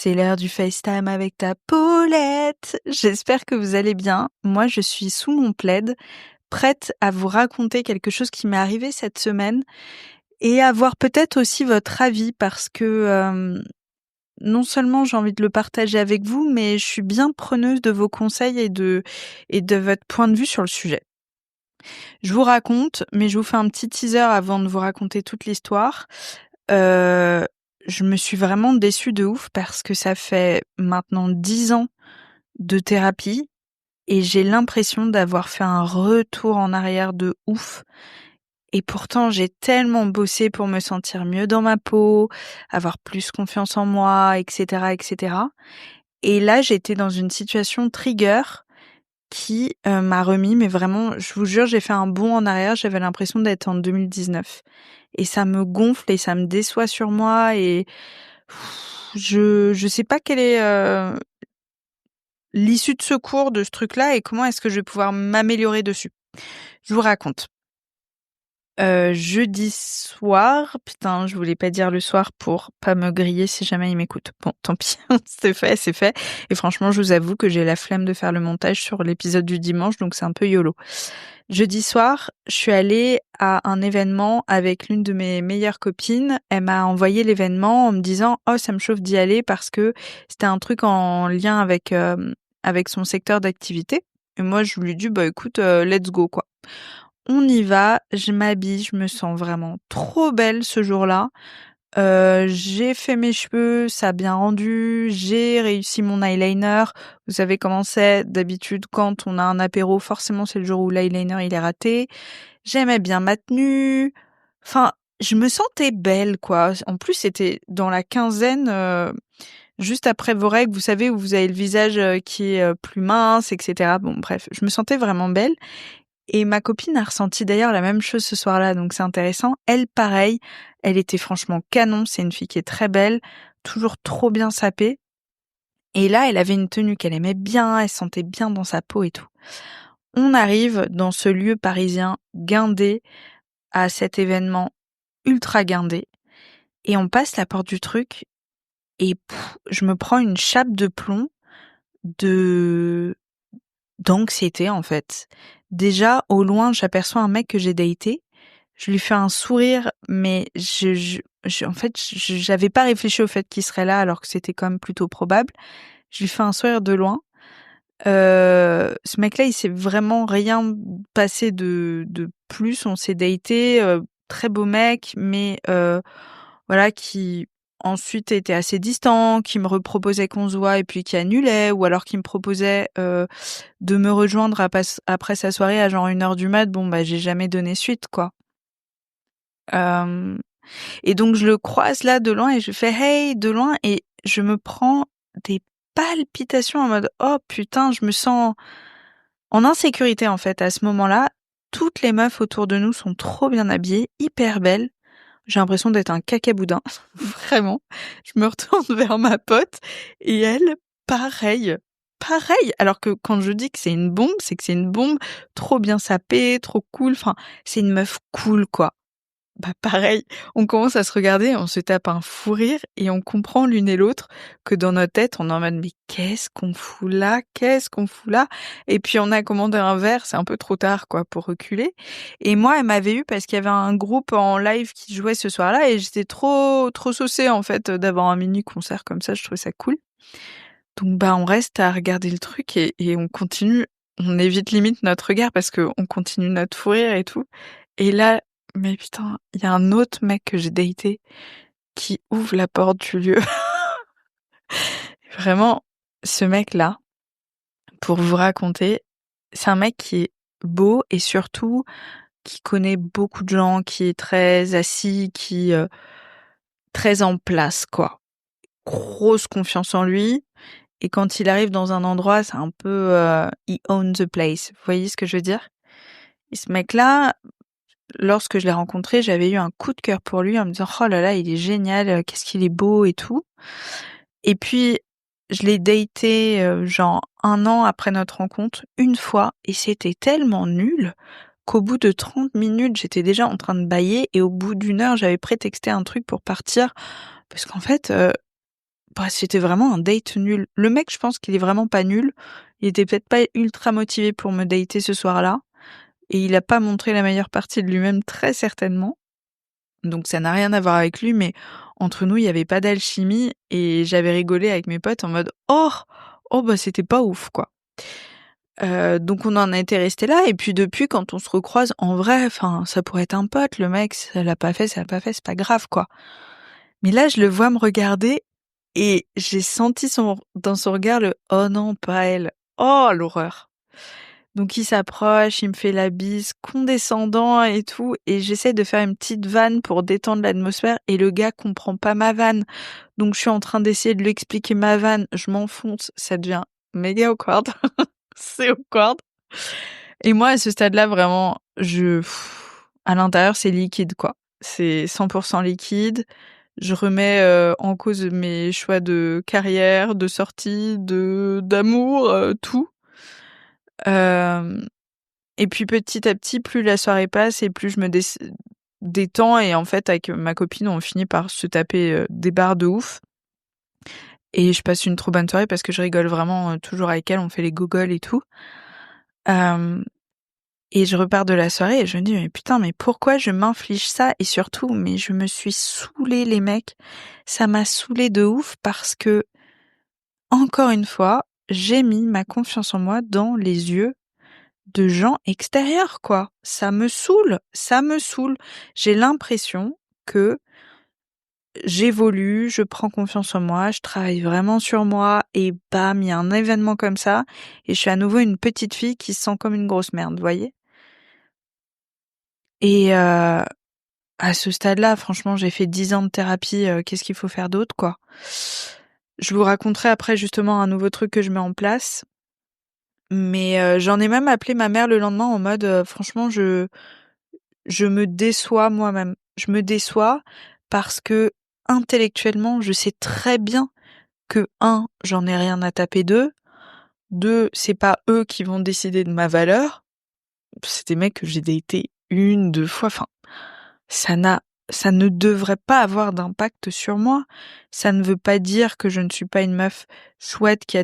C'est l'heure du FaceTime avec ta Paulette. J'espère que vous allez bien. Moi, je suis sous mon plaid, prête à vous raconter quelque chose qui m'est arrivé cette semaine et avoir peut-être aussi votre avis parce que non seulement j'ai envie de le partager avec vous, mais je suis bien preneuse de vos conseils et de votre point de vue sur le sujet. Je vous raconte, mais je vous fais un petit teaser avant de vous raconter toute l'histoire. Je me suis vraiment déçue de ouf parce que ça fait maintenant 10 ans de thérapie et j'ai l'impression d'avoir fait un retour en arrière de ouf. Et pourtant, j'ai tellement bossé pour me sentir mieux dans ma peau, avoir plus confiance en moi, etc., etc. Et là, j'étais dans une situation trigger qui m'a remis, mais vraiment, je vous jure, j'ai fait un bond en arrière, j'avais l'impression d'être en 2019. Et ça me gonfle et ça me déçoit sur moi et je sais pas quelle est l'issue de secours de ce truc-là et comment est-ce que je vais pouvoir m'améliorer dessus. Je vous raconte. Jeudi soir, putain, je voulais pas dire le soir pour pas me griller si jamais il m'écoute. Bon, tant pis, c'est fait, c'est fait. Et franchement, je vous avoue que j'ai la flemme de faire le montage sur l'épisode du dimanche, donc c'est un peu YOLO. Jeudi soir, je suis allée à un événement avec l'une de mes meilleures copines. Elle m'a envoyé l'événement en me disant « Oh, ça me chauffe d'y aller parce que c'était un truc en lien avec son secteur d'activité. » Et moi, je lui ai dit « Bah écoute, let's go, quoi. » On y va, je m'habille, je me sens vraiment trop belle ce jour-là. J'ai fait mes cheveux, ça a bien rendu, j'ai réussi mon eyeliner. Vous savez comment c'est, d'habitude quand on a un apéro, forcément c'est le jour où l'eyeliner il est raté. J'aimais bien ma tenue. Enfin, je me sentais belle quoi. En plus c'était dans la quinzaine, juste après vos règles, vous savez où vous avez le visage qui est plus mince, etc. Bon bref, je me sentais vraiment belle. Et ma copine a ressenti d'ailleurs la même chose ce soir-là, donc c'est intéressant. Elle, pareil, elle était franchement canon, c'est une fille qui est très belle, toujours trop bien sapée. Et là, elle avait une tenue qu'elle aimait bien, elle se sentait bien dans sa peau et tout. On arrive dans ce lieu parisien guindé à cet événement ultra guindé et on passe la porte du truc et je me prends une chape de plomb de d'anxiété en fait. Déjà, au loin, j'aperçois un mec que j'ai daté. Je lui fais un sourire, mais en fait, j'avais pas réfléchi au fait qu'il serait là, alors que c'était quand même plutôt probable. Je lui fais un sourire de loin. Ce mec-là, il s'est vraiment rien passé de plus. On s'est daté, très beau mec, mais voilà, qui ensuite était assez distant, qui me reproposait qu'on se voit et puis qui annulait, ou alors qui me proposait de me rejoindre après sa soirée à genre 1h du mat. Bon, bah j'ai jamais donné suite, quoi. Euh, et donc je le croise là de loin et je fais hey de loin et je me prends des palpitations en mode oh putain, je me sens en insécurité en fait à ce moment-là. Toutes les meufs autour de nous sont trop bien habillées, hyper belles. J'ai l'impression d'être un cacaboudin, vraiment. Je me retourne vers ma pote et elle, pareil. Pareil, alors que quand je dis que c'est une bombe, c'est que c'est une bombe trop bien sapée, trop cool, enfin, c'est une meuf cool, quoi. Bah pareil, on commence à se regarder, on se tape un fou rire et on comprend l'une et l'autre que dans notre tête, on est en mode mais qu'est-ce qu'on fout là? Qu'est-ce qu'on fout là? Et puis on a commandé un verre, c'est un peu trop tard quoi pour reculer. Et moi, elle m'avait eu parce qu'il y avait un groupe en live qui jouait ce soir-là et j'étais trop saucée en fait d'avoir un mini concert comme ça, je trouvais ça cool. Donc bah on reste à regarder le truc et on continue, on évite limite notre regard parce que on continue notre fou rire et tout. Et là, mais putain, il y a un autre mec que j'ai daté qui ouvre la porte du lieu. Vraiment, ce mec-là, pour vous raconter, c'est un mec qui est beau et surtout qui connaît beaucoup de gens, qui est très assis, qui très en place, quoi. Grosse confiance en lui. Et quand il arrive dans un endroit, c'est un peu he owns the place. Vous voyez ce que je veux dire? Et ce mec-là, lorsque je l'ai rencontré, j'avais eu un coup de cœur pour lui en me disant « Oh là là, il est génial, qu'est-ce qu'il est beau et tout ». Et puis, je l'ai daté genre 1 an après notre rencontre, une fois, et c'était tellement nul qu'au bout de 30 minutes, j'étais déjà en train de bâiller et au bout d'1 heure, j'avais prétexté un truc pour partir parce qu'en fait, bah, c'était vraiment un date nul. Le mec, je pense qu'il est vraiment pas nul. Il était peut-être pas ultra motivé pour me dater ce soir-là et il a pas montré la meilleure partie de lui-même, très certainement. Donc ça n'a rien à voir avec lui, mais entre nous, il y avait pas d'alchimie et j'avais rigolé avec mes potes en mode: «Oh! Oh bah, c'était pas ouf, quoi». Donc on en était resté là et puis depuis quand on se recroise, en vrai, enfin, ça pourrait être un pote, le mec, ça l'a pas fait, ça l'a pas fait, c'est pas grave, quoi. Mais là, je le vois me regarder et j'ai senti dans son regard le: «Oh non, pas elle. Oh l'horreur!» Donc il s'approche, il me fait la bise, condescendant et tout et j'essaie de faire une petite vanne pour détendre l'atmosphère et le gars comprend pas ma vanne. Donc je suis en train d'essayer de lui expliquer ma vanne, je m'enfonce, ça devient méga awkward. C'est awkward et moi à ce stade-là vraiment à l'intérieur c'est liquide quoi. C'est 100 liquide. Je remets, en cause mes choix de carrière, de sortie, d'amour, tout. Hem Et puis petit à petit, plus la soirée passe et plus je me détends et en fait avec ma copine, on finit par se taper, des barres de ouf et je passe une trop bonne soirée parce que je rigole vraiment, toujours avec elle, on fait les gogoles et tout. Hem et je repars de la soirée et je me dis: «Mais putain, mais pourquoi je m'inflige ça?» et surtout, mais je me suis saoulée les mecs. Ça m'a saoulée de ouf parce que, encore une fois, j'ai mis ma confiance en moi dans les yeux de gens extérieurs, quoi. Ça me saoule, ça me saoule. J'ai l'impression que j'évolue, je prends confiance en moi, je travaille vraiment sur moi et bam, il y a un événement comme ça et je suis à nouveau une petite fille qui se sent comme une grosse merde, vous voyez? Et à ce stade-là, franchement, j'ai fait 10 ans de thérapie, qu'est-ce qu'il faut faire d'autre, quoi? Je vous raconterai après justement un nouveau truc que je mets en place, mais j'en ai même appelé ma mère le lendemain en mode, «Franchement, je me déçois moi-même. Je me déçois parce que intellectuellement, je sais très bien que j'en ai rien à taper d'eux, 2 c'est pas eux qui vont décider de ma valeur. C'est des mecs que j'ai datés 1, 2 fois, enfin, ça n'a ça ne devrait pas avoir d'impact sur moi. Ça ne veut pas dire que je ne suis pas une meuf chouette qui a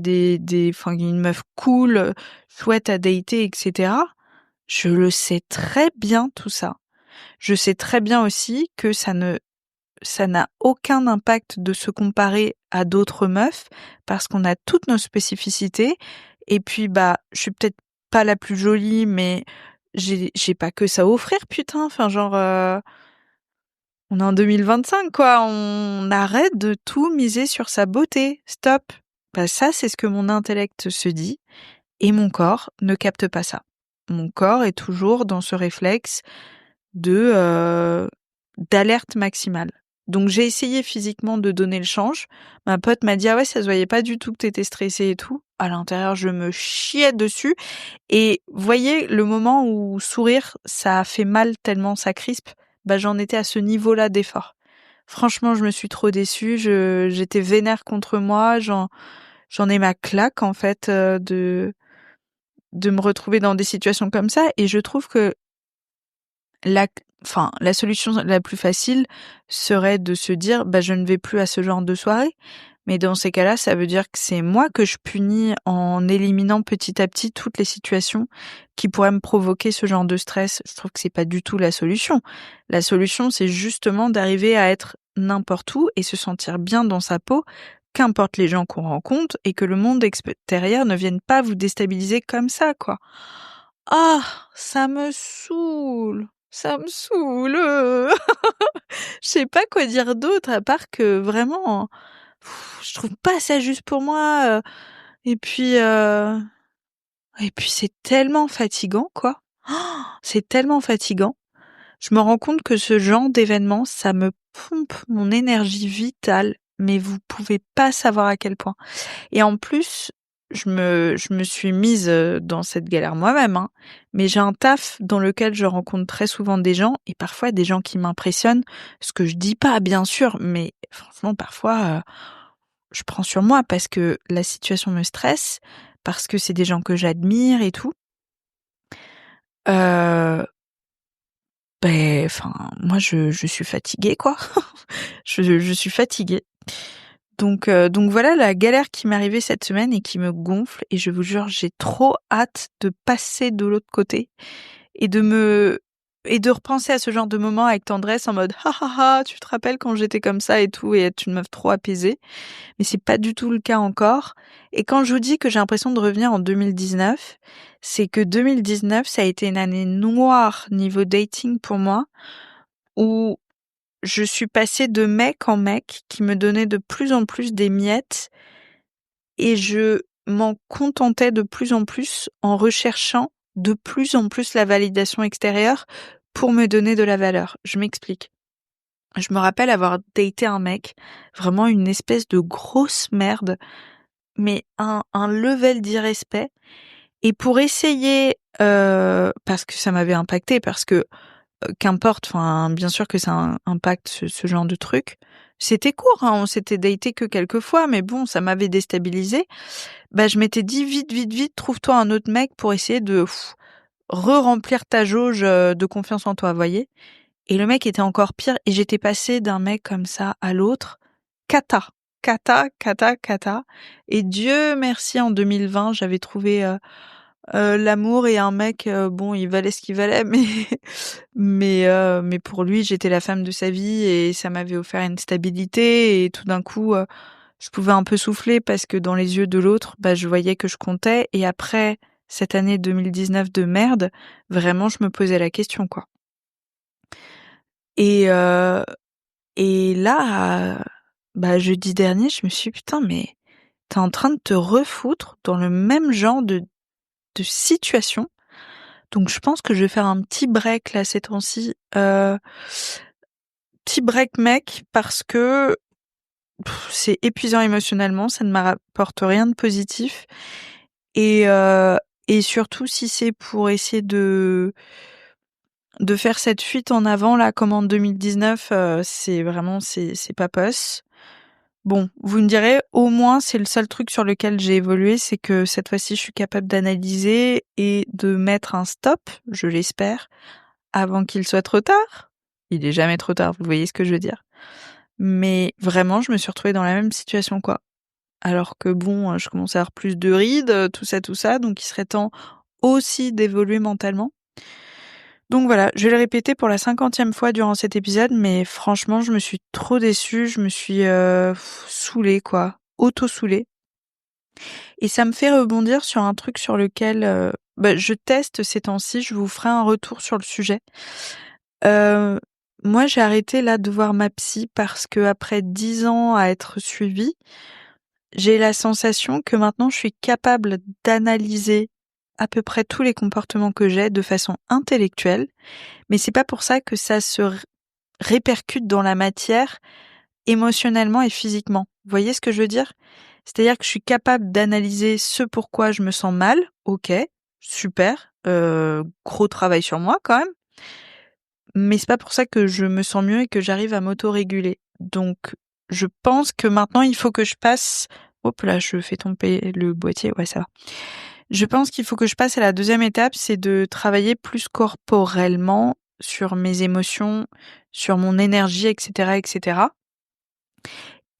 enfin, une meuf cool, chouette à dater et cetera. Je le sais très bien tout ça. Je sais très bien aussi que ça n'a aucun impact de se comparer à d'autres meufs parce qu'on a toutes nos spécificités et puis, bah, je suis peut-être pas la plus jolie mais j'ai pas que ça à offrir putain, enfin genre, on est en 2025 quoi, on arrête de tout miser sur sa beauté, stop. Bah, ça, c'est ce que mon intellect se dit et mon corps ne capte pas ça. Mon corps est toujours dans ce réflexe de, d'alerte maximale. Donc j'ai essayé physiquement de donner le change. Ma pote m'a dit: «Ah ouais, ça se voyait pas du tout que t'étais stressée et tout». À l'intérieur, je me chiais dessus et voyez le moment où sourire, ça a fait mal tellement ça crispe, bah, j'en étais à ce niveau-là d'effort. Franchement, je me suis trop déçue, j'étais vénère contre moi, j'en ai ma claque en fait, de me retrouver dans des situations comme ça et je trouve que la la solution la plus facile serait de se dire: «Bah, je ne vais plus à ce genre de soirée». Mais dans ces cas-là, ça veut dire que c'est moi que je punis en éliminant petit à petit toutes les situations qui pourraient me provoquer ce genre de stress. Je trouve que c'est pas du tout la solution. La solution, c'est justement d'arriver à être n'importe où et se sentir bien dans sa peau, qu'importe les gens qu'on rencontre et que le monde extérieur ne vienne pas vous déstabiliser comme ça, quoi. Ah! Ça me saoule! Ça me saoule, Je sais pas quoi dire d'autre à part que vraiment, je trouve pas ça juste pour moi, et puis, c'est tellement fatigant, quoi. C'est tellement fatigant. Je me rends compte que ce genre d'événement, ça me pompe mon énergie vitale, mais vous pouvez pas savoir à quel point. Et en plus, je me suis mise, dans cette galère moi-même, hein, mais j'ai un taf dans lequel je rencontre très souvent des gens et parfois des gens qui m'impressionnent. Ce que je dis pas bien sûr, mais franchement parfois, je prends sur moi parce que la situation me stresse, parce que c'est des gens que j'admire et tout. Heu, enfin moi je suis fatiguée quoi. Je suis fatiguée. Donc voilà la galère qui m'est arrivée cette semaine et qui me gonfle et je vous jure, j'ai trop hâte de passer de l'autre côté et de repenser à ce genre de moment avec tendresse en mode: «Ha ha ha, tu te rappelles quand j'étais comme ça et tout» et être une meuf trop apaisée. Mais c'est pas du tout le cas encore et quand je vous dis que j'ai l'impression de revenir en 2019, c'est que 2019, ça a été une année noire niveau dating pour moi, où je suis passée de mec en mec qui me donnait de plus en plus des miettes et je m'en contentais de plus en plus en recherchant de plus en plus la validation extérieure pour me donner de la valeur. Je m'explique. Je me rappelle avoir daté un mec, vraiment une espèce de grosse merde, mais un level d'irrespect. Et pour essayer, parce que ça m'avait impacté, parce que qu'importe, enfin, bien sûr que ça impacte ce genre de truc. C'était court, hein, on s'était daté que quelques fois, mais bon, ça m'avait déstabilisé. Bah, je m'étais dit vite, vite, vite, trouve-toi un autre mec pour essayer de re-remplir ta jauge de confiance en toi, voyez. Et le mec était encore pire, et j'étais passée d'un mec comme ça à l'autre. Cata, cata, cata, cata. Et Dieu merci, en 2020, j'avais trouvé l'amour et un mec, bon, il valait ce qu'il valait, mais mais pour lui, j'étais la femme de sa vie et ça m'avait offert une stabilité et tout d'un coup, je pouvais un peu souffler parce que dans les yeux de l'autre, bah, je voyais que je comptais et après cette année 2019 de merde, vraiment, je me posais la question, quoi. Et heu et là, bah, jeudi dernier, je me suis dit: «Putain, mais tu en train de te refoutre dans le même genre de situation». Donc je pense que je vais faire un petit break là ces temps-ci, petit break mec parce que c'est épuisant émotionnellement, ça ne m'apporte rien de positif et heu et surtout si c'est pour essayer de faire cette fuite en avant là comme en 2019, c'est vraiment c'est pas possible. Bon, vous me direz, au moins c'est le seul truc sur lequel j'ai évolué, c'est que cette fois-ci je suis capable d'analyser et de mettre un stop, je l'espère, avant qu'il soit trop tard. Il est jamais trop tard, vous voyez ce que je veux dire? Mais vraiment, je me suis retrouvée dans la même situation, quoi. Alors que bon, je commençais à avoir plus de rides, tout ça, donc il serait temps aussi d'évoluer mentalement. Donc voilà, je vais le répéter pour la 50e fois durant cet épisode, mais franchement, je me suis trop déçue, je me suis, saoulée, quoi, auto-saoulée. Et ça me fait rebondir sur un truc sur lequel, bah, je teste ces temps-ci, je vous ferai un retour sur le sujet. Heu, Moi, j'ai arrêté là de voir ma psy parce qu'après 10 ans à être suivie, j'ai la sensation que maintenant je suis capable d'analyser à peu près tous les comportements que j'ai de façon intellectuelle, mais c'est pas pour ça que ça se répercute dans la matière émotionnellement et physiquement. Vous voyez ce que je veux dire? C'est-à-dire que je suis capable d'analyser ce pourquoi je me sens mal, OK, super, gros travail sur moi quand même. Mais c'est pas pour ça que je me sens mieux et que j'arrive à m'auto-réguler. Donc, je pense que maintenant, il faut que je passe. Hop là, je fais tomber le boîtier. Ouais, ça va. Je pense qu'il faut que je passe à la deuxième étape, c'est de travailler plus corporellement sur mes émotions, sur mon énergie, etc., etc.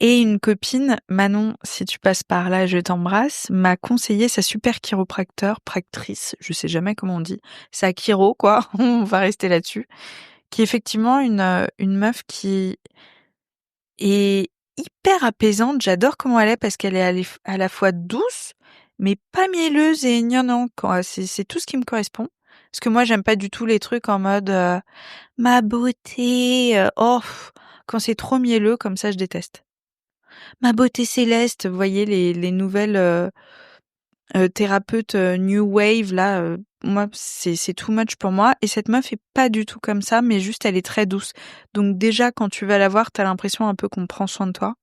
Et une copine, Manon, si tu passes par là, je t'embrasse, m'a conseillé sa super chiropracteur, practrice, je sais jamais comment on dit, sa chiro, quoi. On va rester là-dessus. Qui est effectivement une meuf qui est hyper apaisante. J'adore comment elle est parce qu'elle est à la fois douce, mais pas mielleuse et gnangnan, quoi. C'est tout ce qui me correspond. Parce que moi, j'aime pas du tout les trucs en mode ma beauté, quand c'est trop mielleux comme ça, je déteste. Ma beauté céleste, vous voyez les nouvelles thérapeute, new wave là, moi c'est too much pour moi et cette meuf est pas du tout comme ça, mais juste elle est très douce. Donc déjà quand tu vas la voir, tu as l'impression un peu qu'on prend soin de toi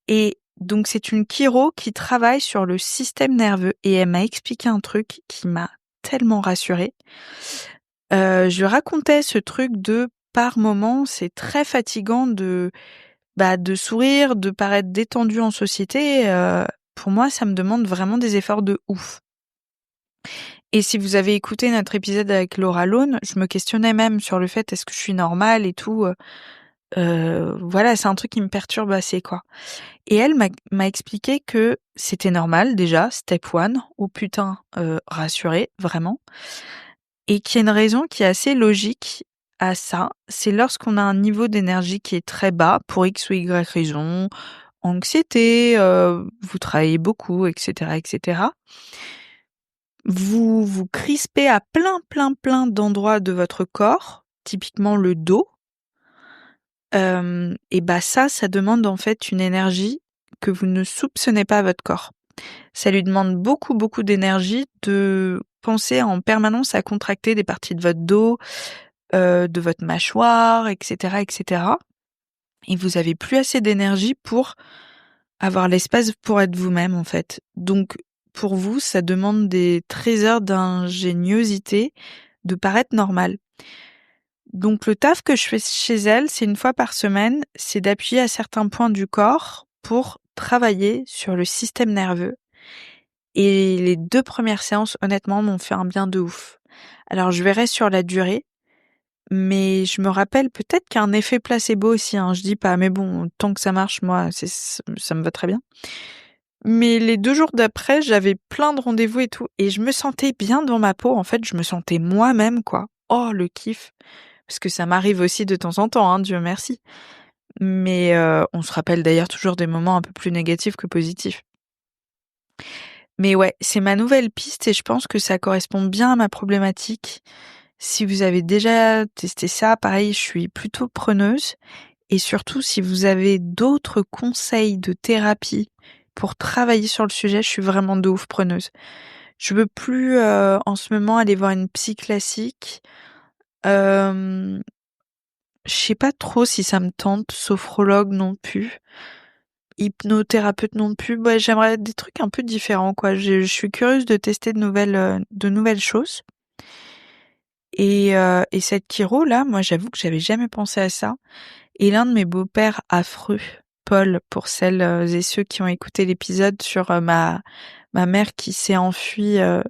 et donc c'est une chiro qui travaille sur le système nerveux et elle m'a expliqué un truc qui m'a tellement rassurée. Je lui racontais ce truc de par moment, c'est très fatigant de sourire, de paraître détendu en société, pour moi ça me demande vraiment des efforts de ouf. Et si vous avez écouté notre épisode avec Laura Lone, je me questionnais même sur le fait est-ce que je suis normale et tout. voilà, c'est un truc qui me perturbe assez, quoi. Et elle m'a expliqué que c'était normal déjà, step one. Oh putain, rassurée, vraiment. Et qu'il y a une raison qui est assez logique à ça, c'est lorsqu'on a un niveau d'énergie qui est très bas pour X ou Y raison, anxiété, vous travaillez beaucoup et cetera et cetera. Vous vous crispez à plein d'endroits de votre corps, typiquement le dos. Et bah, ça demande en fait une énergie que vous ne soupçonnez pas à votre corps. Ça lui demande beaucoup d'énergie de penser en permanence à contracter des parties de votre dos, de votre mâchoire et cetera et cetera. Et vous avez plus assez d'énergie pour avoir l'espace pour être vous-même, en fait. Donc pour vous, ça demande des trésors d'ingéniosité de paraître normal. Donc le taf que je fais chez elle, c'est 1 fois par semaine, c'est d'appuyer à certains points du corps pour travailler sur le système nerveux. Et les 2 premières séances, honnêtement, m'ont fait un bien de ouf. Alors je verrai sur la durée, mais je me rappelle peut-être qu'un effet placebo aussi, hein, je dis pas, mais bon, tant que ça marche, moi, ça me va très bien. Mais les 2 jours d'après, j'avais plein de rendez-vous et tout, et je me sentais bien dans ma peau, en fait, je me sentais moi-même, quoi. Oh, le kiff! Parce que ça m'arrive aussi de temps en temps, hein, Dieu merci. Mais on se rappelle d'ailleurs toujours des moments un peu plus négatifs que positifs. Mais ouais, c'est ma nouvelle piste et je pense que ça correspond bien à ma problématique. Si vous avez déjà testé ça, pareil, je suis plutôt preneuse. Et surtout, si vous avez d'autres conseils de thérapie pour travailler sur le sujet, je suis vraiment de ouf preneuse. Je veux plus, en ce moment, aller voir une psy classique. Je sais pas trop si ça me tente, sophrologue non plus, hypnothérapeute non plus. Ouais, j'aimerais des trucs un peu différents, quoi. Je suis curieuse de tester de nouvelles choses. Et cette chiro là, moi j'avoue que j'avais jamais pensé à ça. Et l'un de mes beaux-pères affreux, Paul, pour celles et ceux qui ont écouté l'épisode sur ma mère qui s'est enfui et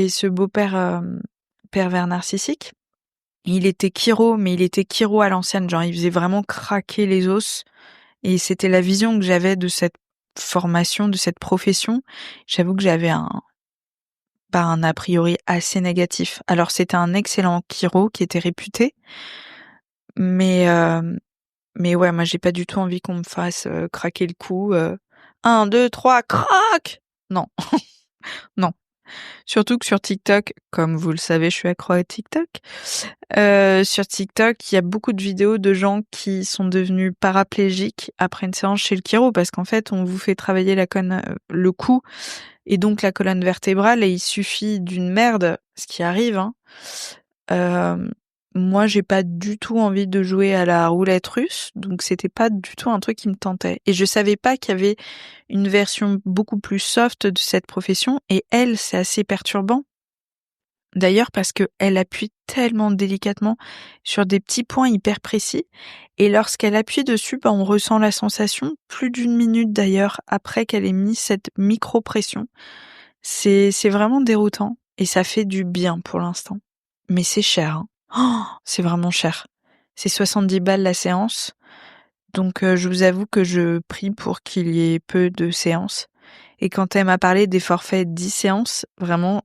ce beau-père pervers narcissique. Il était chiro, mais il était chiro à l'ancienne, genre il faisait vraiment craquer les os. Et c'était la vision que j'avais de cette formation, de cette profession. J'avoue que j'avais un a priori assez négatif. Alors c'était un excellent chiro qui était réputé, mais mais ouais, moi j'ai pas du tout envie qu'on me fasse craquer le cou. 1, 2, 3, crac! Non, non. Surtout que sur TikTok, comme vous le savez, je suis accro à TikTok. Sur TikTok, il y a beaucoup de vidéos de gens qui sont devenus paraplégiques après une séance chez le chiro parce qu'en fait, on vous fait travailler le cou et donc la colonne vertébrale et il suffit d'une merde, ce qui arrive, hein. Moi, j'ai pas du tout envie de jouer à la roulette russe, donc c'était pas du tout un truc qui me tentait. Et je savais pas qu'il y avait une version beaucoup plus soft de cette profession et elle, c'est assez perturbant. D'ailleurs parce que elle appuie tellement délicatement sur des petits points hyper précis et lorsqu'elle appuie dessus, bah, on ressent la sensation plus d'1 minute d'ailleurs après qu'elle ait mis cette micro-pression. C'est vraiment déroutant et ça fait du bien pour l'instant. Mais c'est cher, hein. Oh, c'est vraiment cher. C'est 70 balles la séance, donc je vous avoue que je prie pour qu'il y ait peu de séances et quand elle m'a parlé des forfaits 10 séances, vraiment,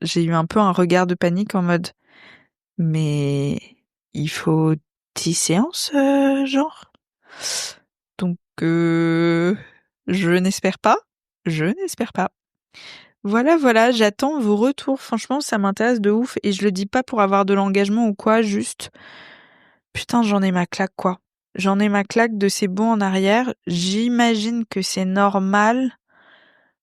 j'ai eu un peu un regard de panique en mode: «Mais il faut 10 séances, genre?» Donc je n'espère pas, je n'espère pas. Voilà, j'attends vos retours. Franchement, ça m'intéresse de ouf et je le dis pas pour avoir de l'engagement ou quoi, juste putain, j'en ai ma claque, quoi. J'en ai ma claque de ces bons en arrière. J'imagine que c'est normal,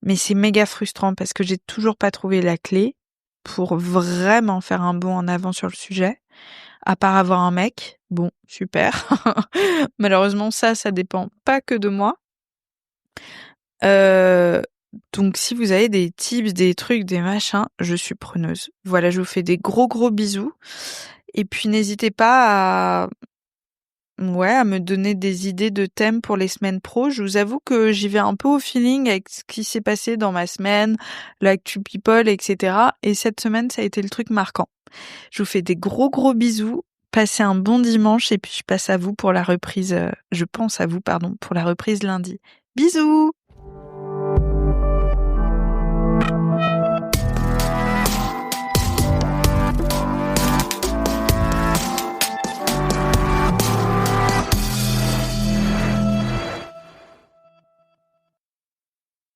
mais c'est méga frustrant parce que j'ai toujours pas trouvé la clé pour vraiment faire un bond en avant sur le sujet, à part avoir un mec. Bon, super. Malheureusement, ça dépend pas que de moi. Heu, donc si vous avez des tips, des trucs, des machins, je suis preneuse. Voilà, je vous fais des gros bisous et puis n'hésitez pas à me donner des idées de thèmes pour les semaines pro. Je vous avoue que j'y vais un peu au feeling avec ce qui s'est passé dans ma semaine, l'actu people et cetera et cette semaine, ça a été le truc marquant. Je vous fais des gros bisous. Passez un bon dimanche et puis je pense à vous, pardon, pour la reprise lundi. Bisous!